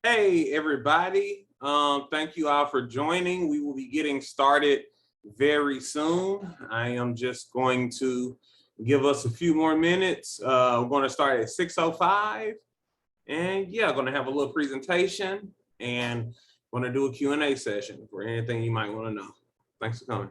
Hey, everybody. Thank you all for joining. We will be getting started very soon. I am just going to give us a few more minutes. We're going to start at 6:05. And yeah, going to have a little presentation and going to do a Q&A session for anything you might want to know. Thanks for coming.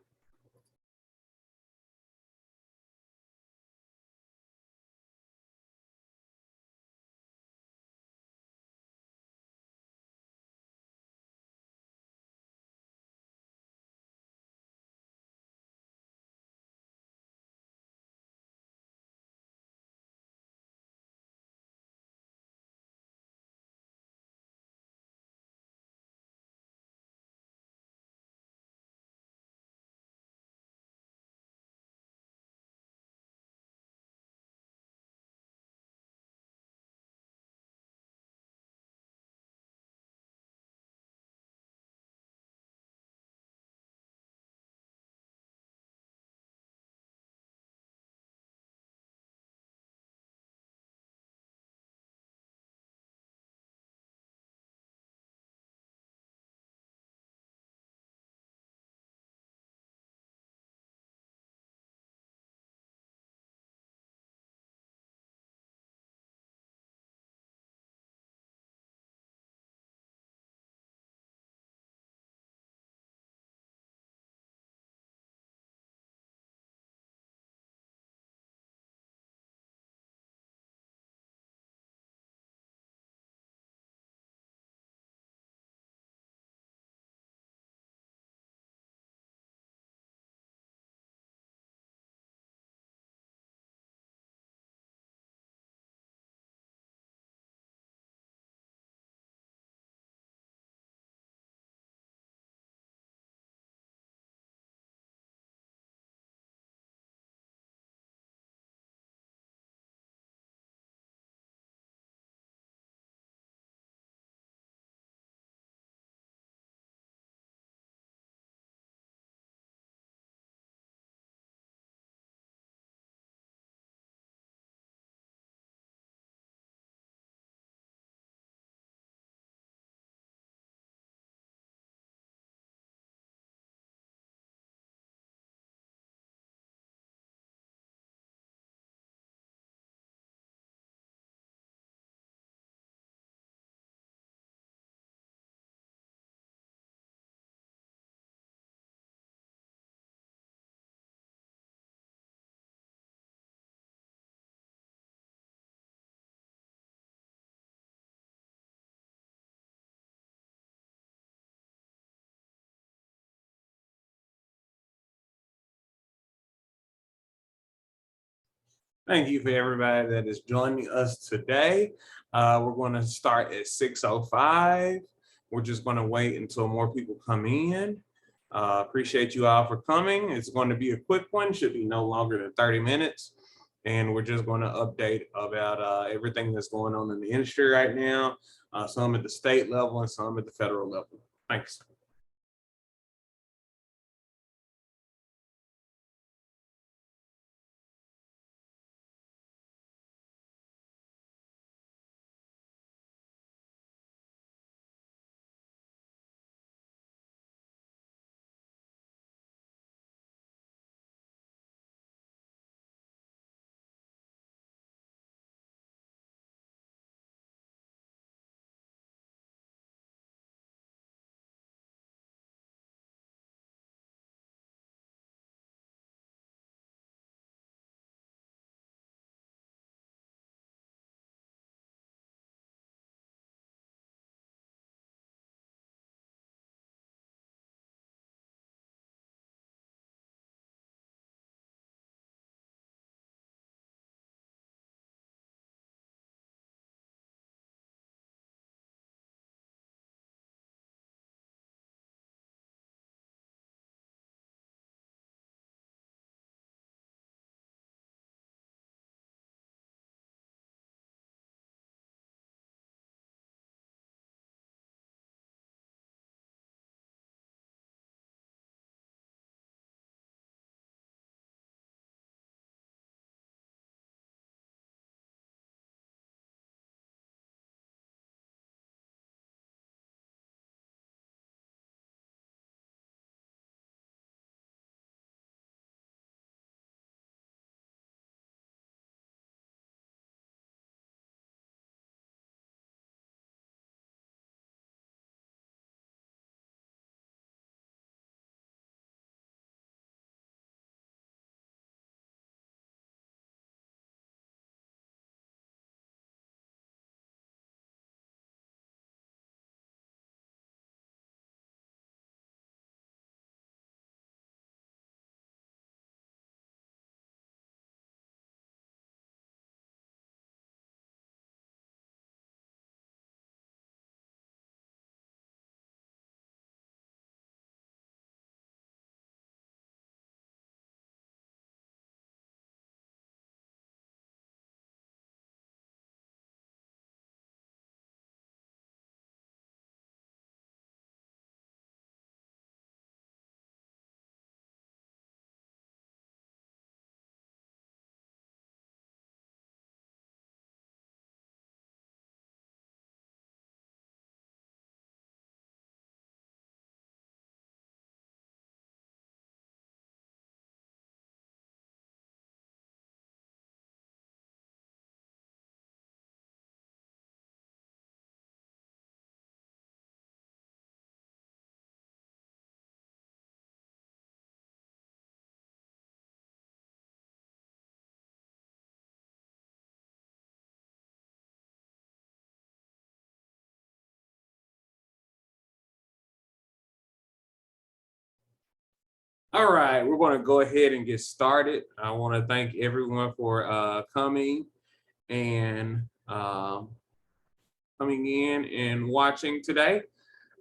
Thank you for everybody that is joining us today. We're going to start at 6:05. We're just going to wait until more people come in. Appreciate you all for coming. It's going to be a quick one, should be no longer than 30 minutes. And we're just going to update about everything that's going on in the industry right now, some at the state level and some at the federal level. Thanks. All right, we're going to go ahead and get started. I want to thank everyone for coming and coming in and watching today.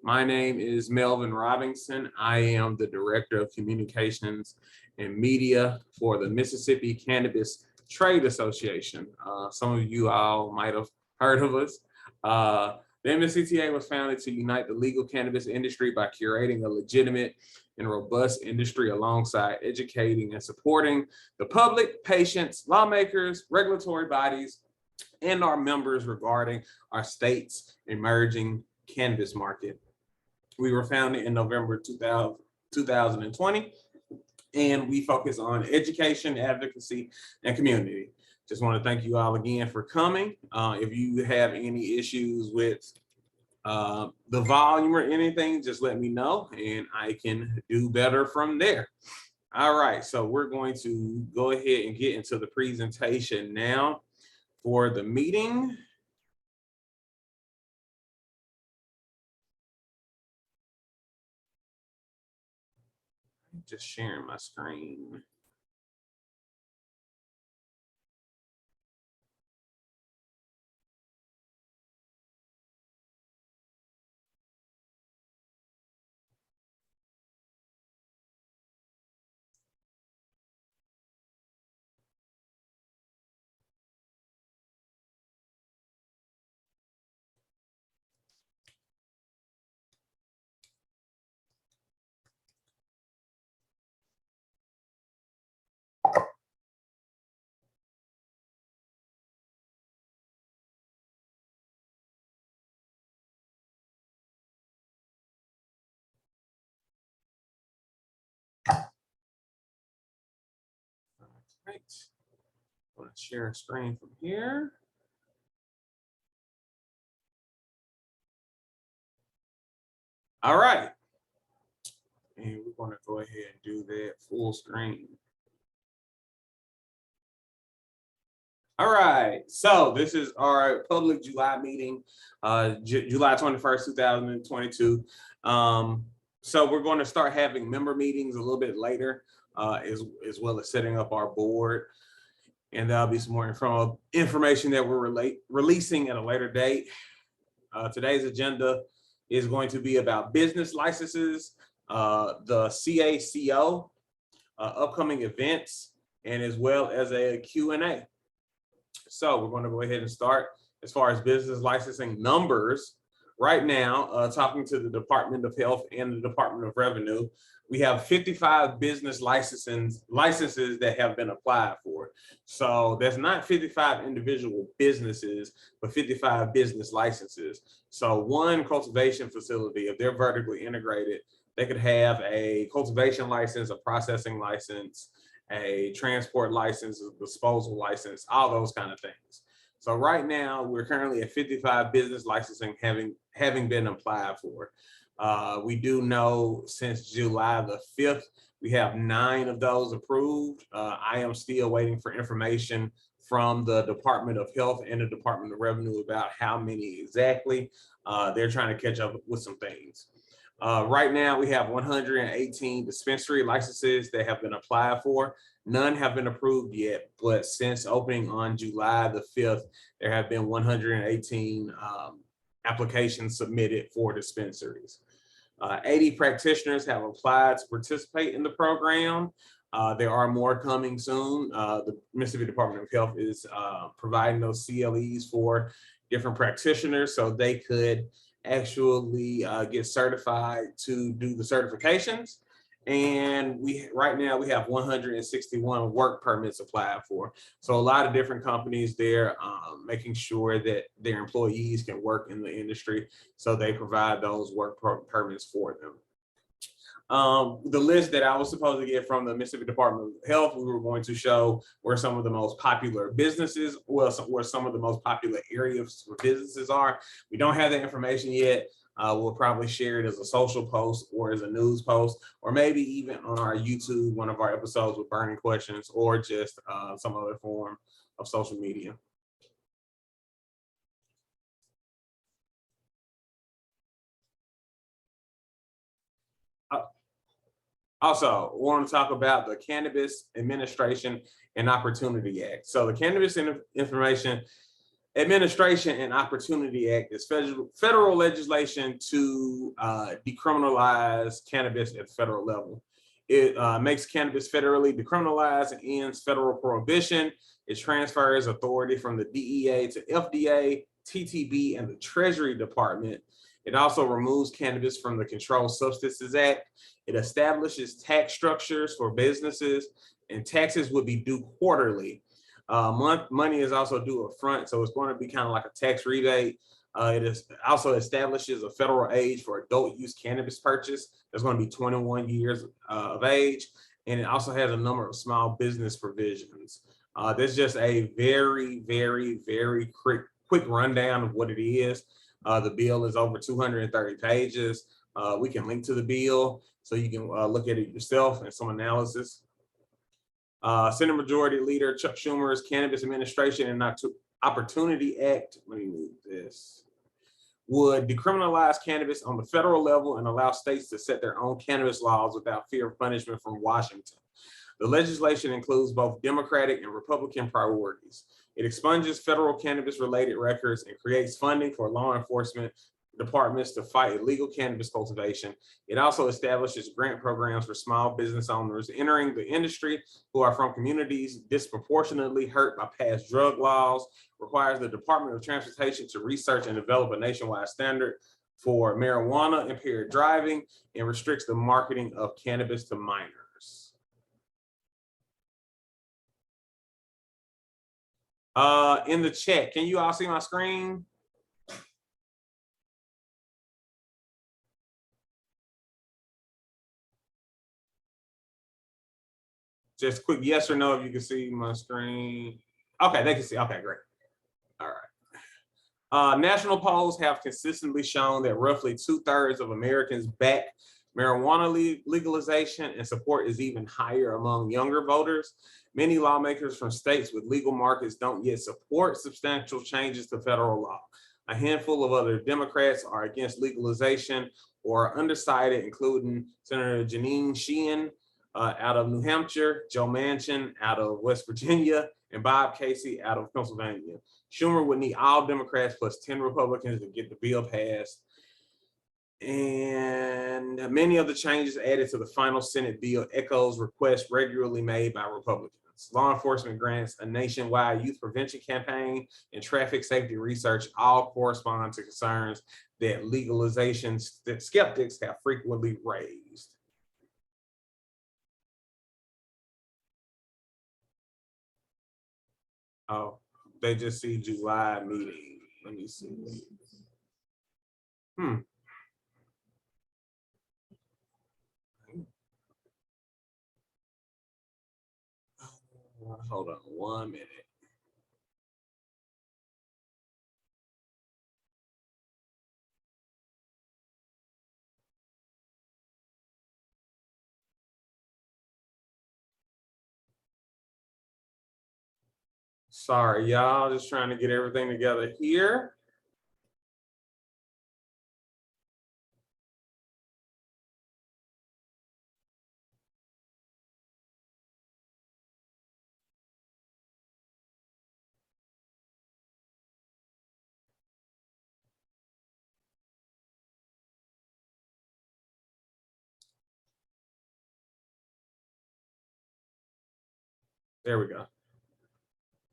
My name is Melvin Robinson. I am the Director of Communications and Media for the Mississippi Cannabis Trade Association. Some of you all might have heard of us. The MSCTA was founded to unite the legal cannabis industry by curating a legitimate and robust industry alongside educating and supporting the public, patients, lawmakers, regulatory bodies, and our members regarding our state's emerging cannabis market. We were founded in November 2020, and we focus on education, advocacy, and community. Just want to thank you all again for coming. If you have any issues with the volume or anything, just let me know and I can do better from there. All right, so we're going to go ahead and get into the presentation now for the meeting. Just sharing my screen. Right. I'm going to share a screen from here. All right. And we're going to go ahead and do that full screen. All right. So this is our public July meeting, July 21st, 2022. So we're going to start having member meetings a little bit later, as well as setting up our board. And there'll be some more information that we're releasing at a later date. Today's agenda is going to be about business licenses, the CACO, upcoming events, and as well as a Q&A. So we're going to go ahead and start as far as business licensing numbers. Right now, talking to the Department of Health and the Department of Revenue, we have 55 business licenses that have been applied for. So that's not 55 individual businesses, but 55 business licenses. So one cultivation facility, if they're vertically integrated, they could have a cultivation license, a processing license, a transport license, a disposal license, all those kind of things. So right now, we're currently at 55 business licensing having been applied for. We do know since July the 5th, we have 9 of those approved. I am still waiting for information from the Department of Health and the Department of Revenue about how many exactly. They're trying to catch up with some things. Right now, we have 118 dispensary licenses that have been applied for. None have been approved yet, but since opening on July the 5th, there have been 118 applications submitted for dispensaries. 80 practitioners have applied to participate in the program. There are more coming soon. The Mississippi Department of Health is providing those CLEs for different practitioners so they could actually get certified to do the certifications. And right now we have 161 work permits applied for. So a lot of different companies there making sure that their employees can work in the industry. So they provide those work permits for them. The list that I was supposed to get from the Mississippi Department of Health, we were going to show where some of the most popular businesses, where some of the most popular areas for businesses are. We don't have that information yet. We'll probably share it as a social post or as a news post, or maybe even on our YouTube, one of our episodes with burning questions, or just some other form of social media. Also, we want to talk about the Cannabis Administration and Opportunity Act. So the Cannabis Information Administration and Opportunity Act is federal legislation to decriminalize cannabis at the federal level. It makes cannabis federally decriminalized and ends federal prohibition. It transfers authority from the DEA to FDA, TTB, and the Treasury Department. It also removes cannabis from the Controlled Substances Act. It establishes tax structures for businesses, and taxes would be due quarterly. Money is also due up front, so it's going to be kind of like a tax rebate. It also establishes a federal age for adult use cannabis purchase. That's going to be 21 years of age, and it also has a number of small business provisions. That's just a very, very, very quick rundown of what it is. The bill is over 230 pages. We can link to the bill so you can look at it yourself and some analysis. Senate Majority Leader Chuck Schumer's Cannabis Administration and Opportunity Act, let me move this, would decriminalize cannabis on the federal level and allow states to set their own cannabis laws without fear of punishment from Washington. The legislation includes both Democratic and Republican priorities. It expunges federal cannabis-related records and creates funding for law enforcement departments to fight illegal cannabis cultivation. It also establishes grant programs for small business owners entering the industry who are from communities disproportionately hurt by past drug laws, requires the Department of Transportation to research and develop a nationwide standard for marijuana impaired driving, and restricts the marketing of cannabis to minors. In the chat, can you all see my screen? Just quick yes or no if you can see my screen. Okay, they can see. Okay, great. All right. National polls have consistently shown that roughly 2/3 of Americans back marijuana legalization, and support is even higher among younger voters. Many lawmakers from states with legal markets don't yet support substantial changes to federal law. A handful of other Democrats are against legalization or undecided, including Senator Jeanine Sheehan out of New Hampshire, Joe Manchin out of West Virginia, and Bob Casey out of Pennsylvania. Schumer would need all Democrats plus 10 Republicans to get the bill passed. And many of the changes added to the final Senate bill echoes requests regularly made by Republicans. Law enforcement grants, a nationwide youth prevention campaign, and traffic safety research all correspond to concerns that legalization skeptics have frequently raised. Oh, they just see July meeting. Let me see. Hold on 1 minute. Sorry, y'all, just trying to get everything together here. There we go.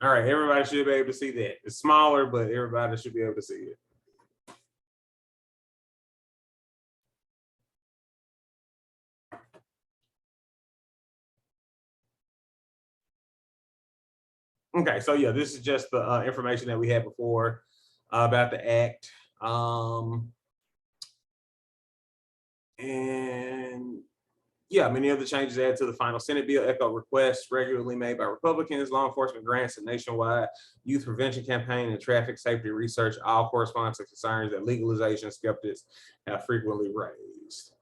All right, everybody should be able to see that. It's smaller, but everybody should be able to see it. Okay, so yeah, this is just the information that we had before about the act. And yeah, many of the changes added to the final Senate bill echo requests regularly made by Republicans. Law enforcement grants, a nationwide youth prevention campaign, and traffic safety research all correspond to concerns that legalization skeptics have frequently raised.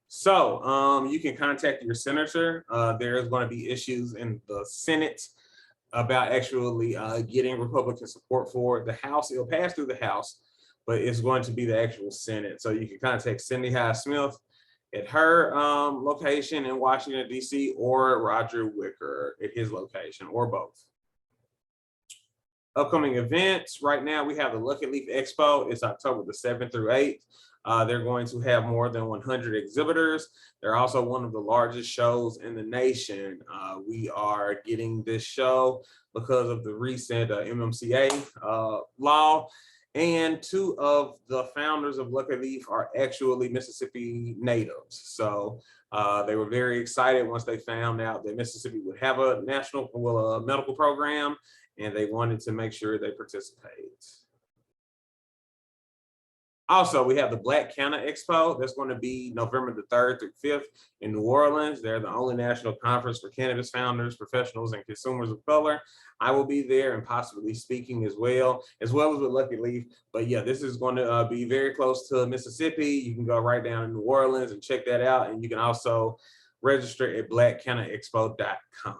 So you can contact your senator. There's going to be issues in the Senate about actually getting Republican support for the House. It'll pass through the House, but it's going to be the actual Senate. So you can contact Cindy Hyde Smith at her location in Washington, D.C., or Roger Wicker at his location, or both. Upcoming events, right now we have the Lucky Leaf Expo. It's October the 7th through 8th. They're going to have more than 100 exhibitors. They're also one of the largest shows in the nation. We are getting this show because of the recent MMCA law. And two of the founders of Lucky Leaf are actually Mississippi natives. So they were very excited once they found out that Mississippi would have a medical program, and they wanted to make sure they participate. Also, we have the Black Cannabis Expo. That's going to be November the 3rd through 5th in New Orleans. They're the only national conference for cannabis founders, professionals, and consumers of color. I will be there and possibly speaking as well as with Lucky Leaf. But yeah, this is going to be very close to Mississippi. You can go right down in New Orleans and check that out. And you can also register at blackcannaexpo.com.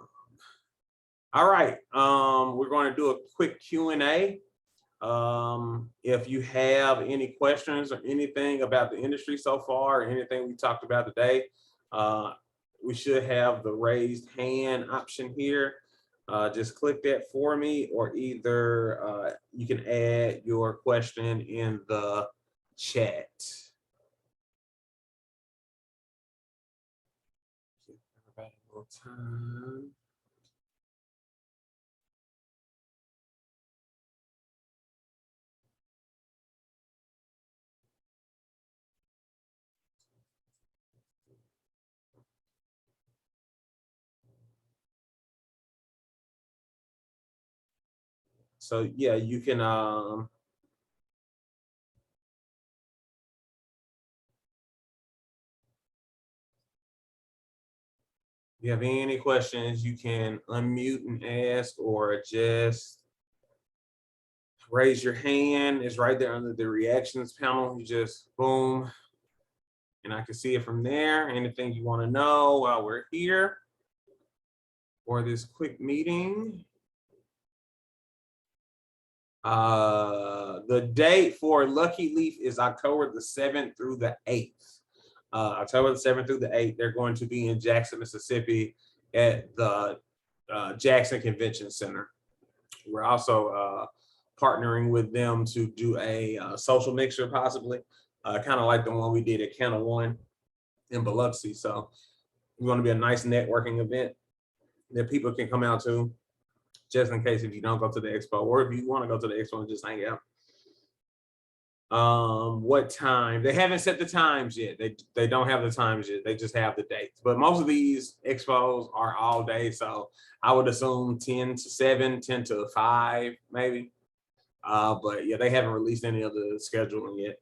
All right, we're going to do a quick Q&A. If you have any questions or anything about the industry so far, or anything we talked about today, we should have the raised hand option here. Just click that for me, or either you can add your question in the chat. Give everybody a little time. So yeah, you can if you have any questions, you can unmute and ask, or just raise your hand. It's right there under the reactions panel. You just boom, and I can see it from there. Anything you want to know while we're here for this quick meeting. The date for Lucky Leaf is October the 7th through the 8th. October the 7th through the 8th, they're going to be in Jackson, Mississippi at the Jackson Convention Center. We're also partnering with them to do a social mixer, possibly, kind of like the one we did at Canna One in Biloxi. So it's going to be a nice networking event that people can come out to, just in case if you don't go to the expo, or if you want to go to the expo and just hang out. What time? They haven't set the times yet. They don't have the times yet. They just have the dates. But most of these expos are all day, so I would assume 10 to 7, 10 to 5, maybe. But yeah, they haven't released any of the scheduling yet.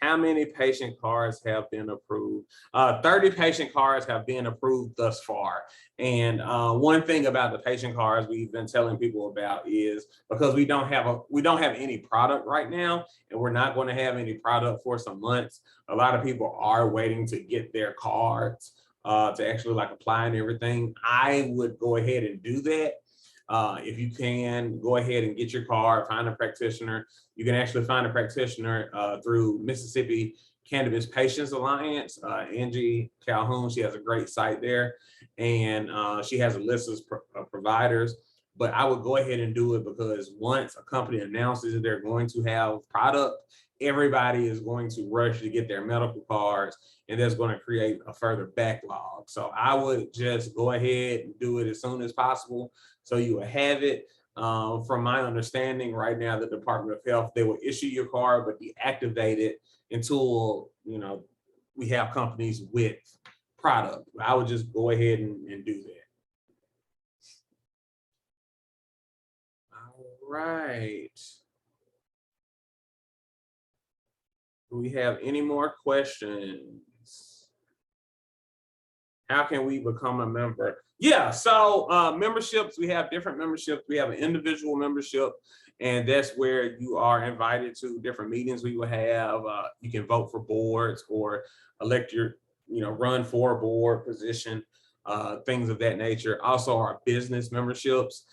How many patient cards have been approved? 30 patient cards have been approved thus far. And one thing about the patient cards we've been telling people about is, because we don't have any product right now, and we're not going to have any product for some months. A lot of people are waiting to get their cards to actually like apply and everything. I would go ahead and do that. If you can, go ahead and get your card, find a practitioner. You can actually find a practitioner through Mississippi Cannabis Patients Alliance. Angie Calhoun, she has a great site there, and she has a list of providers. But I would go ahead and do it, because once a company announces that they're going to have product, everybody is going to rush to get their medical cards, and that's going to create a further backlog. So I would just go ahead and do it as soon as possible, so you will have it. From my understanding right now, the Department of Health, they will issue your card, but deactivate it until, you know, we have companies with product. I would just go ahead and do that. All right. Do we have any more questions? How can we become a member? Yeah, so memberships, we have different memberships. We have an individual membership, and that's where you are invited to different meetings we will have. You can vote for boards, or elect your, run for a board position, things of that nature. Also, our business memberships.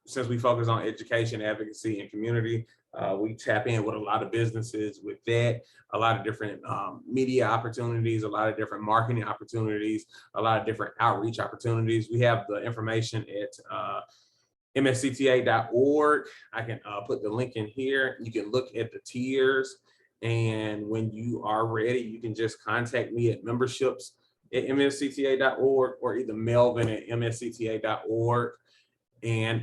since we focus on education, advocacy, and community, we tap in with a lot of businesses with that, a lot of different media opportunities, a lot of different marketing opportunities, a lot of different outreach opportunities. We have the information at MSCTA.org. I can put the link in here. You can look at the tiers. And when you are ready, you can just contact me at memberships@mscta.org or either Melvin@mscta.org. And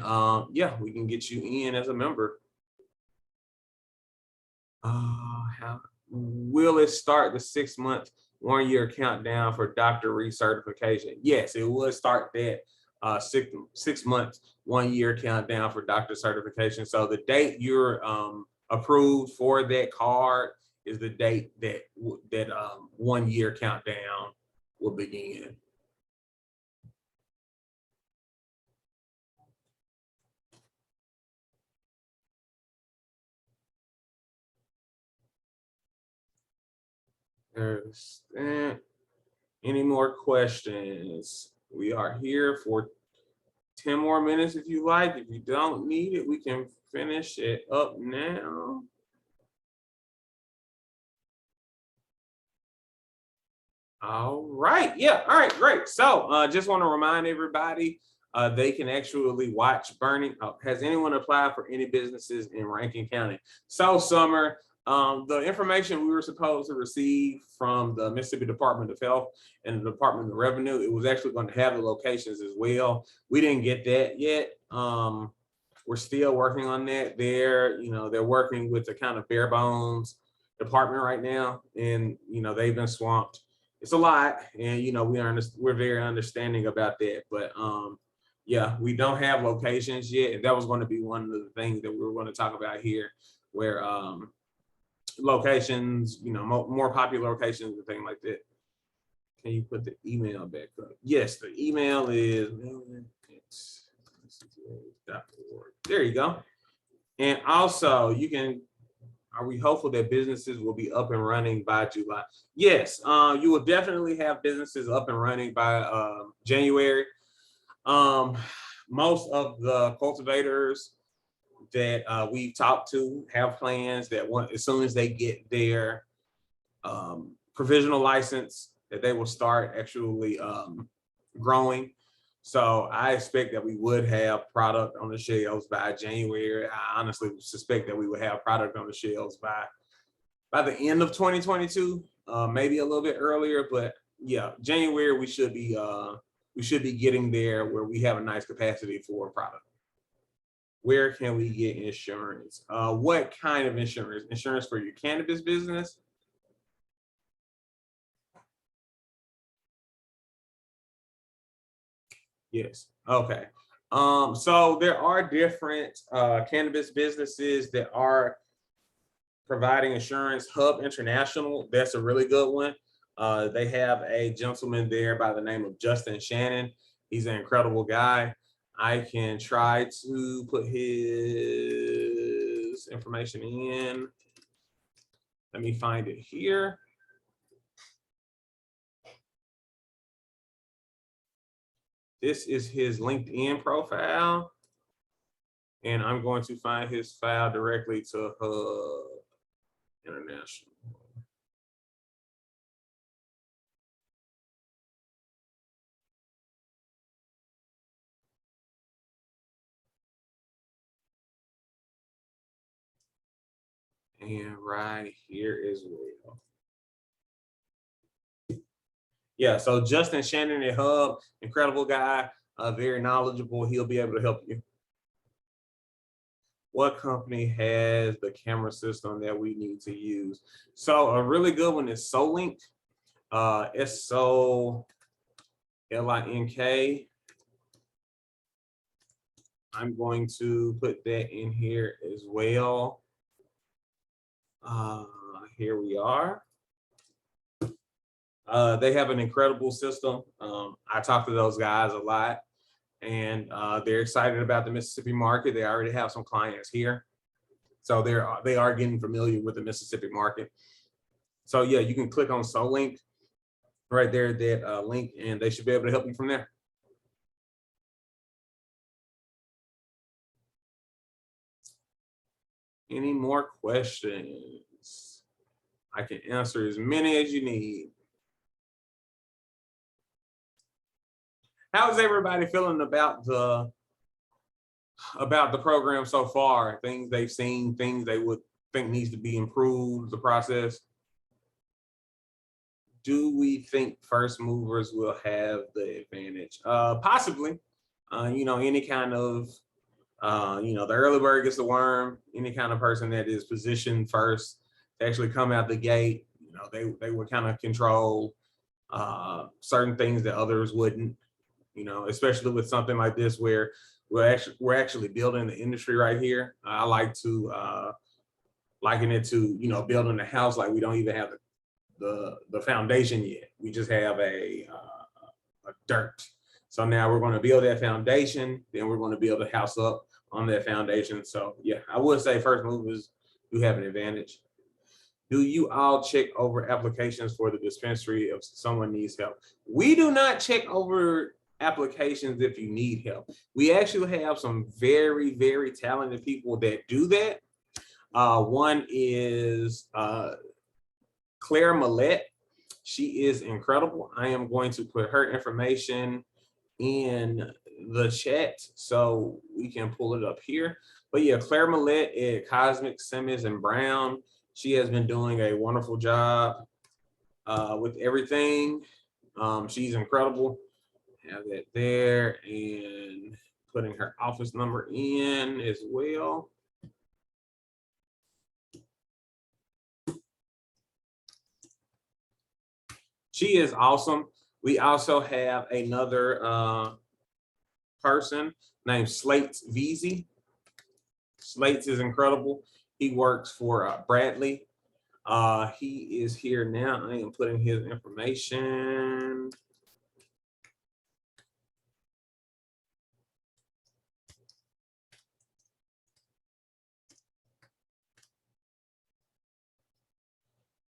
yeah, we can get you in as a member. How will it start the 6-month, 1-year countdown for doctor recertification? Yes, it will start that 6 months, 1-year countdown for doctor certification. So the date you're approved for that card is the date that 1-year countdown will begin. There's that. Any more questions? We are here for 10 more minutes if you like. If you don't need it, we can finish it up now. All right, yeah, all right, great. So just want to remind everybody, they can actually watch Burning. Has anyone applied for any businesses in Rankin County? So Summer, the information we were supposed to receive from the Mississippi Department of Health and the Department of Revenue, it was actually going to have the locations as well. We didn't get that yet. We're still working on that. They're working with the kind of bare bones department right now, and they've been swamped. It's a lot, and we're very understanding about that. But yeah, we don't have locations yet, and that was going to be one of the things that we were going to talk about here, where locations, more popular locations and things like that. Can you put the email back up? Yes, the email is melvin@mscta.org. There you go. And also, are we hopeful that businesses will be up and running by July? Yes, you will definitely have businesses up and running by January. Most of the cultivators that we've talked to have plans that as soon as they get their provisional license, that they will start actually growing. So I expect that we would have product on the shelves by January. I honestly suspect that we would have product on the shelves by the end of 2022, maybe a little bit earlier. But yeah, January we should be getting there where we have a nice capacity for product. Where can we get insurance? What kind of insurance? Insurance for your cannabis business? Yes. Okay. So there are different cannabis businesses that are providing insurance. Hub International, that's a really good one. They have a gentleman there by the name of Justin Shannon. He's an incredible guy. I can try to put his information in. Let me find it here. This is his LinkedIn profile. And I'm going to find his file directly to Hub International. And right here as well. Yeah, so Justin Shannon at Hub, incredible guy, very knowledgeable. He'll be able to help you. What company has the camera system that we need to use? So a really good one is Solink, SOLINK. I'm going to put that in here as well. Here we are. They have an incredible system. I talk to those guys a lot, and they're excited about the Mississippi market. They already have some clients here, so they are getting familiar with the Mississippi market. So yeah, you can click on Solink right there, that link, and they should be able to help you from there. Any more questions? I can answer as many as you need. How's everybody feeling about the program so far? Things they've seen, things they would think needs to be improved, the process? Do we think first movers will have the advantage? Possibly. Any kind of the early bird gets the worm. Any kind of person that is positioned first to actually come out the gate, they would kind of control certain things that others wouldn't. Especially with something like this where we're actually building the industry right here. I like to liken it to building a house. Like we don't even have the foundation yet. We just have a dirt. So now we're going to build that foundation, then we're going to build a house up on that foundation. So yeah, I would say first movers do have an advantage. Do you all check over applications for the dispensary if someone needs help? We do not check over applications if you need help. We actually have some very, very talented people that do that. One is Claire Millette. She is incredible. I am going to put her information in the chat so we can pull it up here. But yeah, Claire Millette at Cosmic, Simmons, and Brown. She has been doing a wonderful job with everything. She's incredible. Have that there, and putting her office number in as well. She is awesome. We also have another person named Slates Veazey. Slates is incredible. He works for Bradley. He is here now. I am putting his information.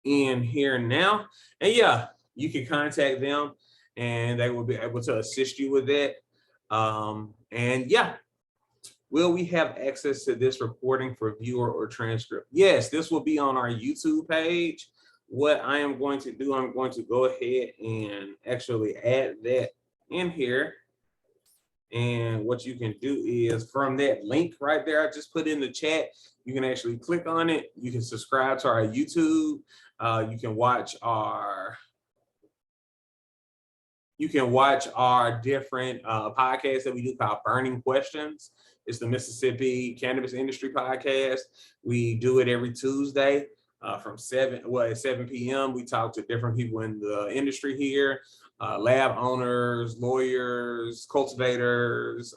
In here now. And yeah, you can contact them and they will be able to assist you with that. And yeah, will we have access to this recording for viewer or transcript? Yes, this will be on our YouTube page. What I am going to do, I'm going to go ahead and actually add that in here. And what you can do is from that link right there, I just put in the chat, you can actually click on it. You can subscribe to our YouTube. You can watch our different podcasts that we do called Burning Questions. It's the Mississippi Cannabis Industry Podcast. We do it every Tuesday from 7 p.m. We talk to different people in the industry here, lab owners, lawyers, cultivators,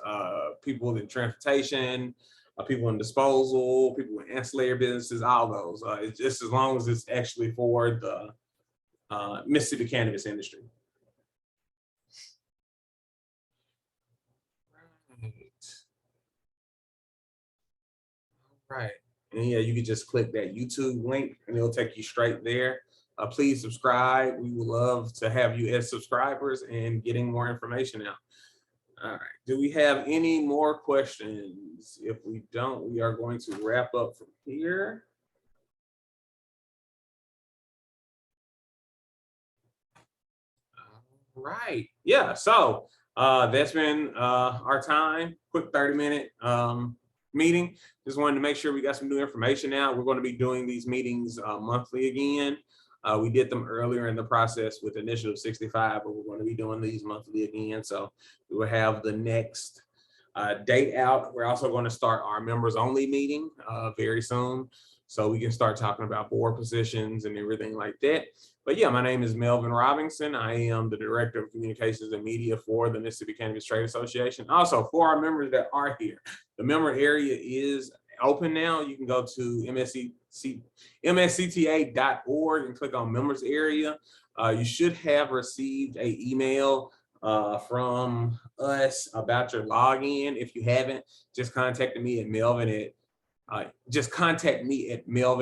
people in transportation, people in disposal, people in ancillary businesses, all those. It's just as long as it's actually for the Mississippi cannabis industry. Right. And yeah, you can just click that YouTube link and it'll take you straight there. Please subscribe. We would love to have you as subscribers and getting more information out. All right. Do we have any more questions? If we don't, we are going to wrap up from here. All right. Yeah. So that's been our time. Quick 30-minute meeting. Just wanted to make sure we got some new information out. We're going to be doing these meetings monthly again. We did them earlier in the process with Initiative 65, but we're going to be doing these monthly again. So we will have the next date out. We're also going to start our members only meeting very soon, so we can start talking about board positions and everything like that. But yeah, my name is Melvin Robinson. I am the Director of Communications and Media for the Mississippi Cannabis Trade Association. Also, for our members that are here, the member area is open now. You can go to MSCTA.org and click on members area. You should have received an email from us about your login. If you haven't, just contact me at Melvin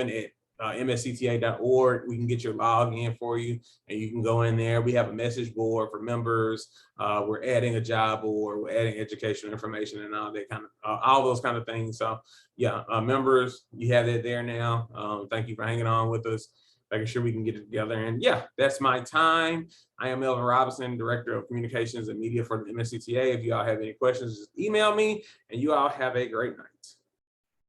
at MSCTA.org. We can get your login for you, and you can go in there. We have a message board for members. We're adding a job board. We're adding educational information and all that kind of, all those kind of things. So yeah, members, you have that there now. Thank you for hanging on with us, making sure we can get it together. And yeah, that's my time. I am Melvin Robinson, Director of Communications and Media for the MSCTA. If you all have any questions, just email me, and you all have a great night.